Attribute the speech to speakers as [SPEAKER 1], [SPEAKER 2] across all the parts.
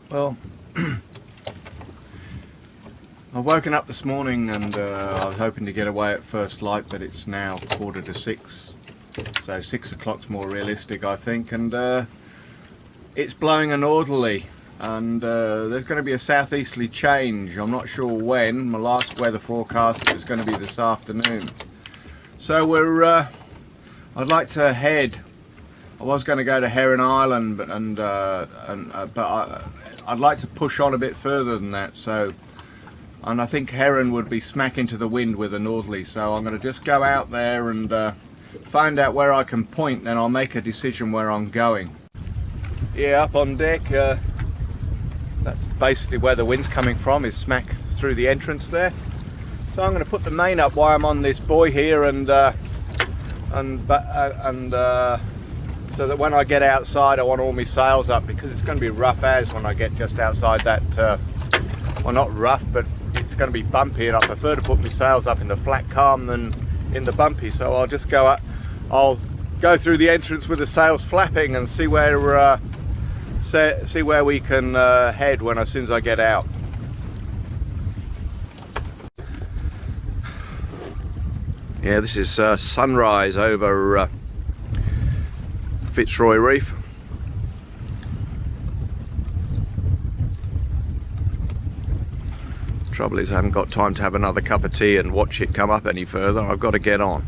[SPEAKER 1] Well, I've woken up this morning and I was hoping to get away at first light, but it's now 5:45, so 6 o'clock's more realistic, I think, and it's blowing a northerly, and there's going to be a southeasterly change. I'm not sure when. My last weather forecast was going to be this afternoon, so I'd like to head. I was going to go to Heron Island, but I'd like to push on a bit further than that. And I think Heron would be smack into the wind with a northerly. So I'm going to just go out there and find out where I can point. Then I'll make a decision where I'm going. Yeah, up on deck. That's basically where the wind's coming from. Is smack through the entrance there. So I'm going to put the main up while I'm on this buoy here, and so that when I get outside I want all my sails up, because it's going to be rough as when I get just outside that, well, not rough, but it's going to be bumpy, and I prefer to put my sails up in the flat calm than in the bumpy. So I'll just go up, I'll go through the entrance with the sails flapping and see where we can head as soon as I get out. Yeah, this is sunrise over Fitzroy Reef. Trouble is I haven't got time to have another cup of tea and watch it come up any further. I've got to get on.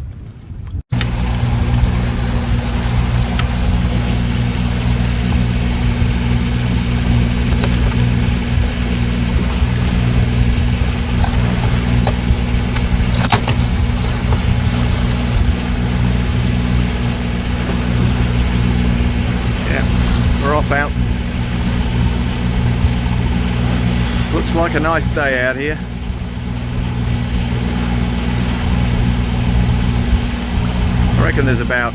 [SPEAKER 1] We're off out. Looks like a nice day out here. I reckon there's about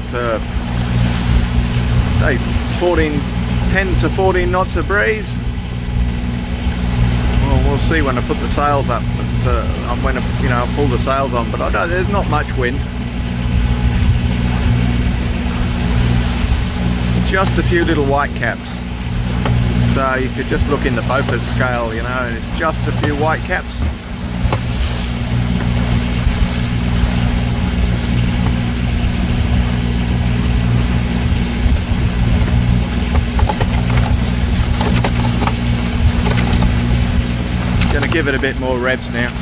[SPEAKER 1] say 10 to 14 knots of breeze. Well, we'll see when I put the sails up. But I'm going to, I'll pull the sails on. But there's not much wind. Just a few little white caps. So you could just look in the Beaufort scale, and it's just a few white caps. Gonna give it a bit more revs now.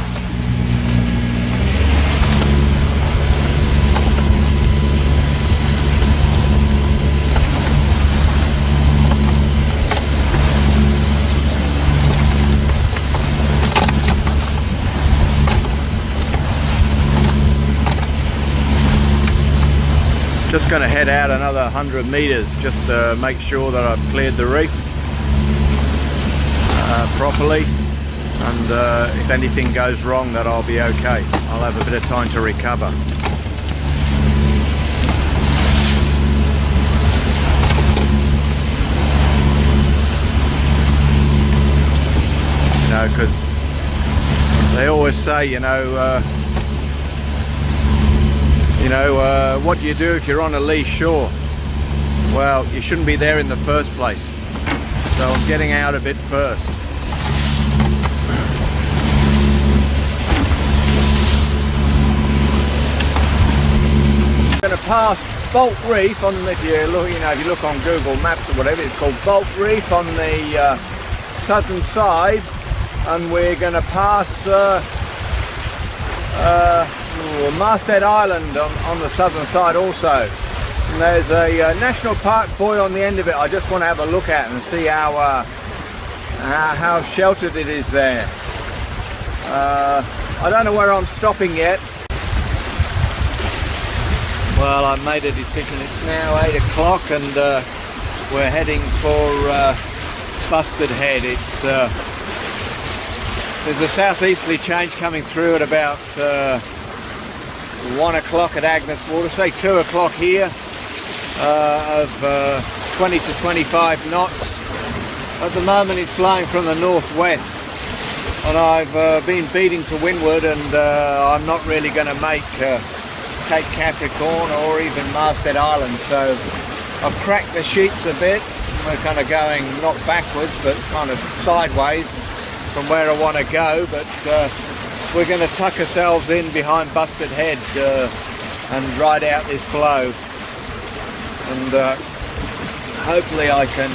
[SPEAKER 1] Just going to head out another 100 meters just to make sure that I've cleared the reef properly, and if anything goes wrong that I'll be okay. I'll have a bit of time to recover. Because they always say, what do you do if you're on a lee shore? Well, you shouldn't be there in the first place. So I'm getting out a bit first. I'm going to pass Bolt Reef on, if you look on Google Maps or whatever, it's called Bolt Reef on the southern side, and we're going to pass Masthead Island on the southern side also. And there's a national park buoy on the end of it. I just want to have a look at and see how sheltered it is there. I don't know where I'm stopping yet. Well, I've made a decision. It's now 8 o'clock and we're heading for Busted Head. There's a southeasterly change coming through at about 1 o'clock at Agnes Water, say 2 o'clock here, of 20 to 25 knots. At the moment it's blowing from the northwest, and I've been beating to windward, and I'm not really going to make Cape Capricorn or even Masthead Island, so I've cracked the sheets a bit. We're kind of going not backwards but kind of sideways from where I want to go, but we're going to tuck ourselves in behind Busted Head and ride out this flow, and hopefully I can,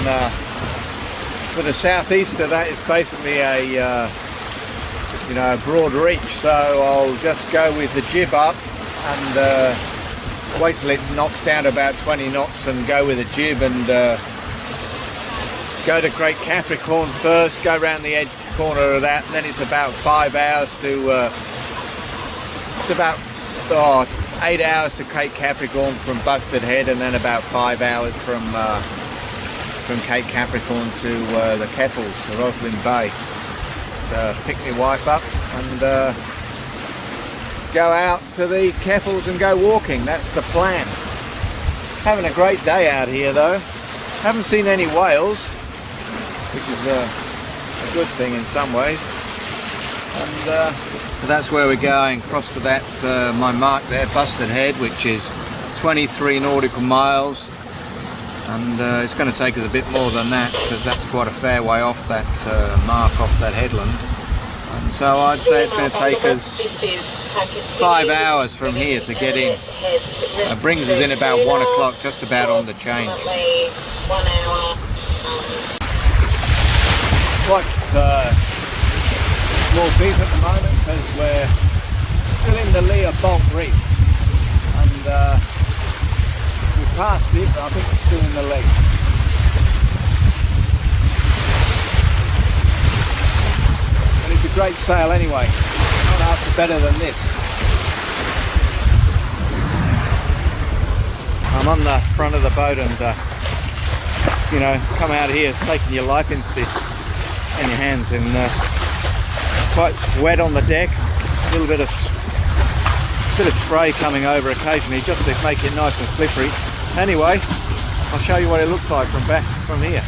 [SPEAKER 1] for the southeast of that is basically a you know, a broad reach, so I'll just go with the jib up and wait till it knocks down to about 20 knots and go with the jib, and go to Great Capricorn first, go around the edge corner of that, and then it's about 5 hours to it's about 8 hours to Cape Capricorn from Busted Head, and then about 5 hours from Cape Capricorn to the Keppels, to Roslyn Bay. So pick my wife up and go out to the Keppels and go walking. That's the plan. Having a great day out here though. Haven't seen any whales, which is a good thing in some ways. And so that's where we're going, across to that my mark there, Busted Head, which is 23 nautical miles, and it's going to take us a bit more than that because that's quite a fair way off that mark, off that headland. And so I'd say it's going to take us 5 hours from here to get in. It brings us in about 1 o'clock, just about on the change. Quite small season at the moment because we're still in the lee of Bulk Reef, and we passed it, but I think it's still in the lee. And it's a great sail anyway, not after better than this. I'm on the front of the boat and you know, come out here taking your life instinct in your hands, and quite wet on the deck, a little bit of spray coming over occasionally just to make it nice and slippery. Anyway, I'll show you what it looks like from here,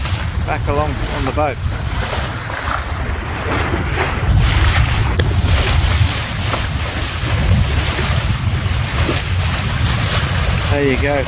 [SPEAKER 1] back along on the boat. There you go.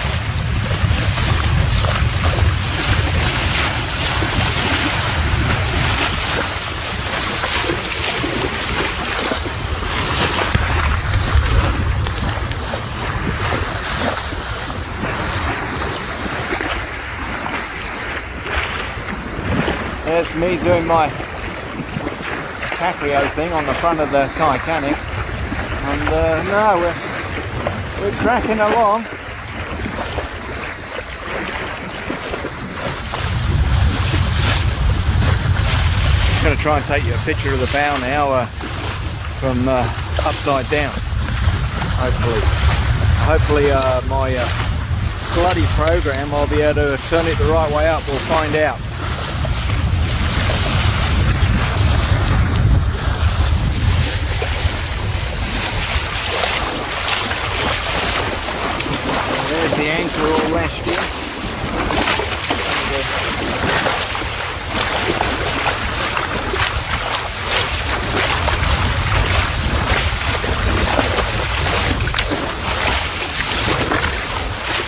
[SPEAKER 1] There's me doing my patio thing on the front of the Titanic, and no, we're cracking along. I'm going to try and take you a picture of the bow now from upside down. Hopefully my bloody program, I'll be able to turn it the right way up. We'll find out. There's the anchor all lashed in.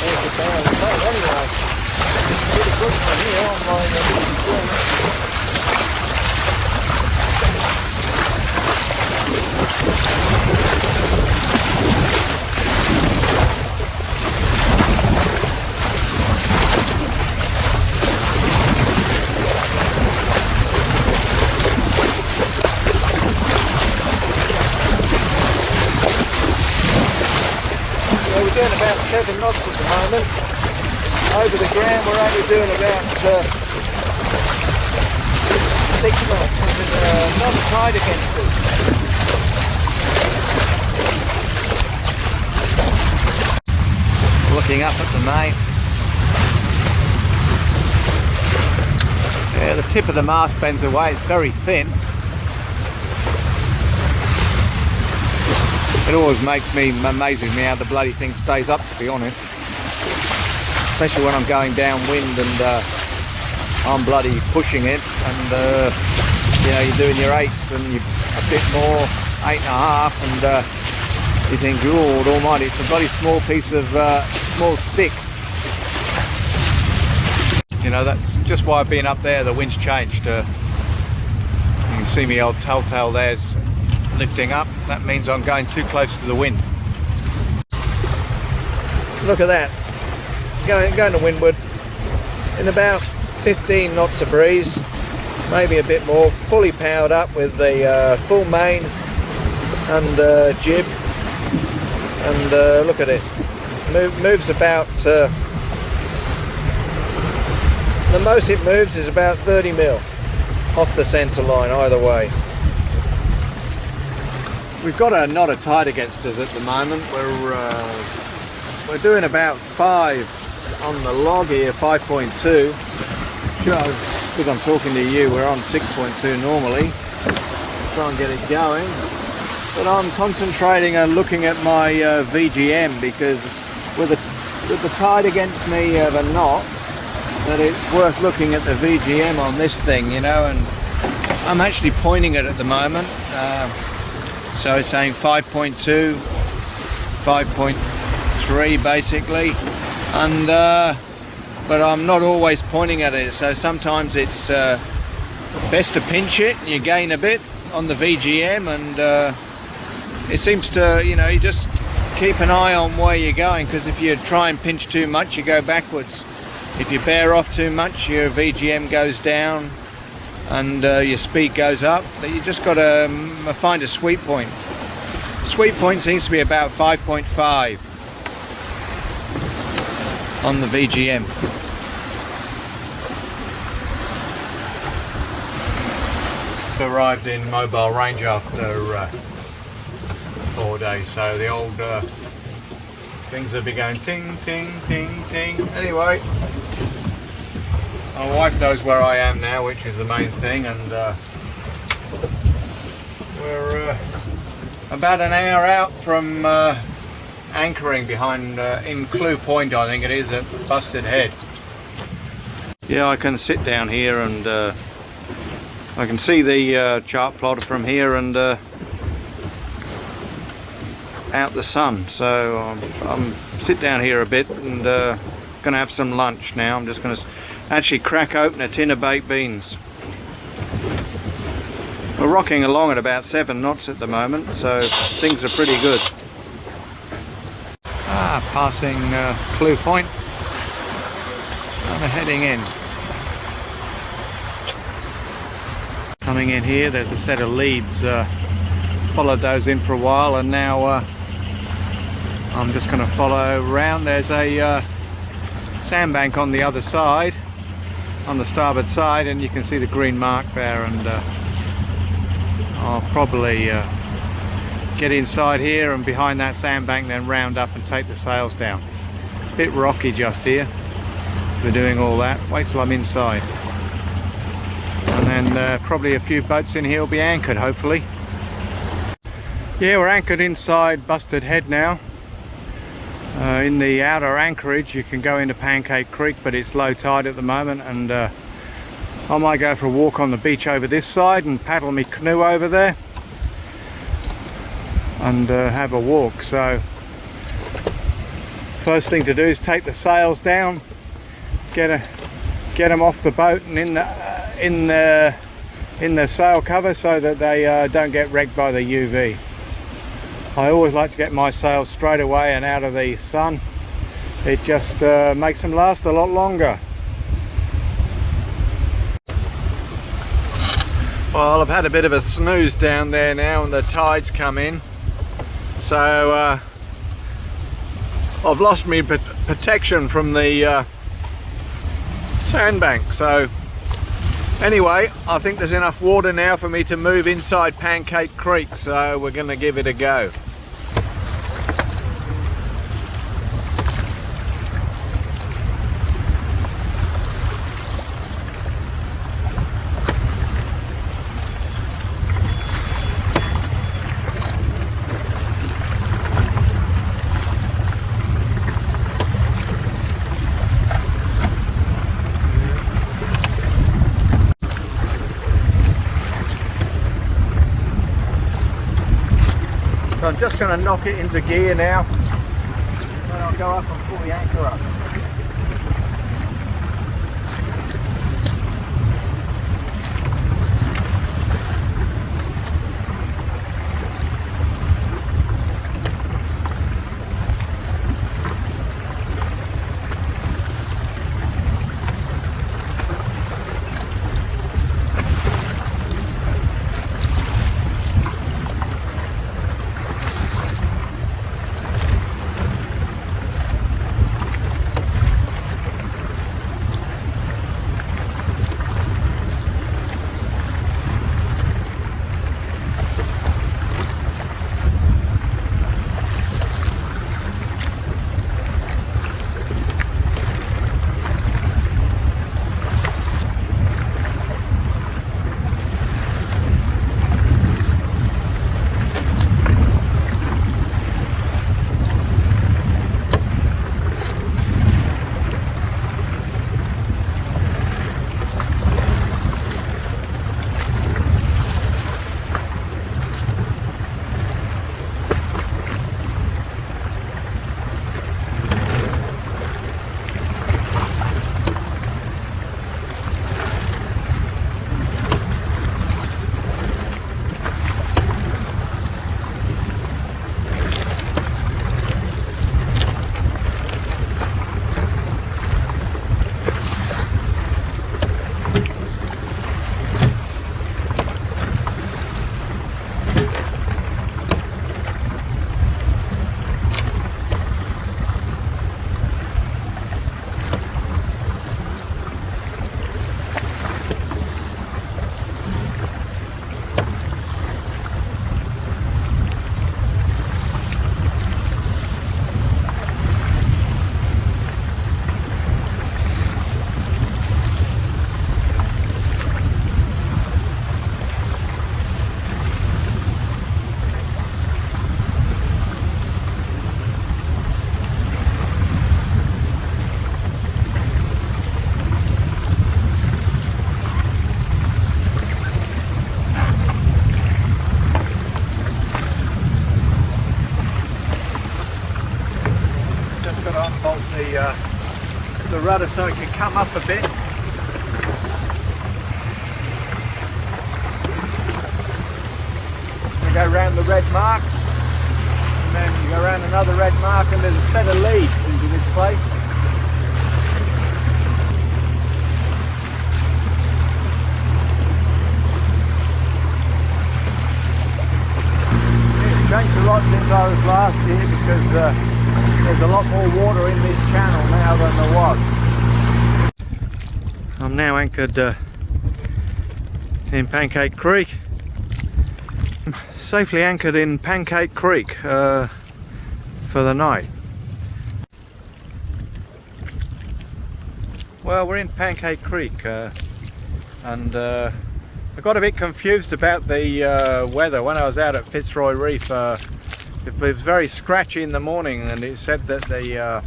[SPEAKER 1] There's the bow of the boat anyway. Pretty good from here on my we're doing about 7 knots at the moment. Over the ground we're only doing about 6 knots. There's not a tide against us. Looking up at the main. Yeah, the tip of the mast bends away, it's very thin. It always amazes me how the bloody thing stays up, to be honest. Especially when I'm going downwind and I'm bloody pushing it, and you know, you're doing your 8s and you're a bit more, 8.5, and you think, Lord almighty, it's a bloody small piece of small stick. You know, that's just why I've been up there. The wind's changed. You can see me old telltale there's lifting up. That means I'm going too close to the wind. Look at that. Going to windward in about 15 knots of breeze, maybe a bit more, fully powered up with the full main and jib, and look at it, moves about, the most it moves is about 30 mil off the centre line either way. We've got a knot of tide against us at the moment. We're doing about 5 on the log here, 5.2. Because I'm talking to you, we're on 6.2 normally. Try and get it going. But I'm concentrating on looking at my VGM, because with the tide against me of a knot, that it's worth looking at the VGM on this thing, you know, and I'm actually pointing it at the moment. So it's saying 5.2, 5.3 basically, and but I'm not always pointing at it, so sometimes it's best to pinch it and you gain a bit on the VGM, and it seems to, you know, you just keep an eye on where you're going, because if you try and pinch too much you go backwards. If you bear off too much your VGM goes down and your speed goes up. But you just got to find a sweet point. Sweet point seems to be about 5.5 on the VGM. Arrived in Mobile Range after 4 days, so the old things will be going ting, ting, ting, ting. Anyway, my wife knows where I am now, which is the main thing, and we're about an hour out from anchoring behind in Clue Point, I think it is, at Busted Head. Yeah, I can sit down here and I can see the chart plotter from here and out the sun. So I'm sit down here a bit and gonna have some lunch now. I'm just gonna actually crack open a tin of baked beans. We're rocking along at about 7 knots at the moment, so things are pretty good. Passing Clue Point and we're heading in. Coming in here, there's a set of leads, followed those in for a while, and now I'm just going to follow around. There's a sandbank on the other side, on the starboard side, and you can see the green mark there, and I'll probably get inside here and behind that sandbank, then round up and take the sails down. Bit rocky just here, we're doing all that. Wait till I'm inside, and then probably a few boats in here will be anchored, hopefully. Yeah, we're anchored inside Busted Head now. In the outer anchorage you can go into Pancake Creek, but it's low tide at the moment, and I might go for a walk on the beach over this side and paddle my canoe over there and have a walk. So first thing to do is take the sails down, get them off the boat and in the sail cover, so that they don't get wrecked by the UV. I always like to get my sails straight away and out of the sun. It just makes them last a lot longer. Well, I've had a bit of a snooze down there now and the tide's come in. So I've lost my protection from the sandbank. So anyway, I think there's enough water now for me to move inside Pancake Creek, so we're going to give it a go. So I'm just going to knock it into gear now, then I'll go up and pull the anchor up. got to unbolt the rudder so it can come up a bit. We go round the red mark, and then you go round another red mark, and there's a set of leads into this place. It's changed a lot since I was last here because there's a lot more water in this channel now than there was. I'm now anchored in Pancake Creek. Safely anchored in Pancake Creek for the night. Well, we're in Pancake Creek and I got a bit confused about the weather when I was out at Fitzroy Reef. It was very scratchy in the morning, and it said that the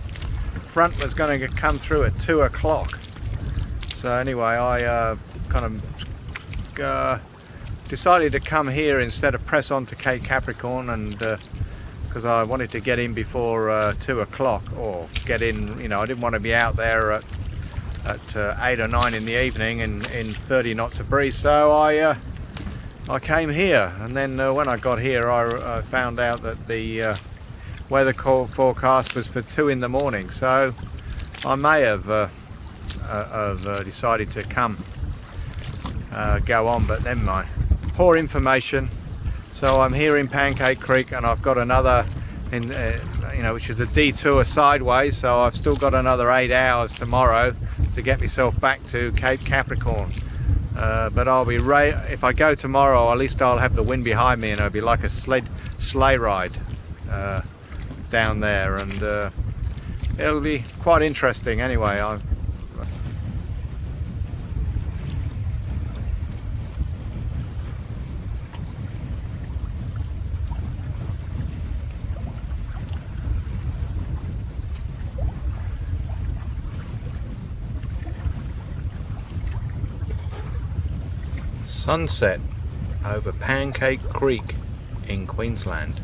[SPEAKER 1] front was going to come through at 2 o'clock. So anyway, I kind of decided to come here instead of press on to Cape Capricorn, and because I wanted to get in before 2 o'clock, or get in, you know, I didn't want to be out there at 8 or 9 in the evening in 30 knots of breeze. So I came here, and then when I got here I found out that the weather forecast was for 2 in the morning, so I may have decided to go on, but never mind. Poor information. So I'm here in Pancake Creek, and I've got another which is a detour sideways, so I've still got another 8 hours tomorrow to get myself back to Cape Capricorn. But I'll be if I go tomorrow, at least I'll have the wind behind me, and it'll be like a sleigh ride down there, and it'll be quite interesting anyway. Sunset over Pancake Creek in Queensland.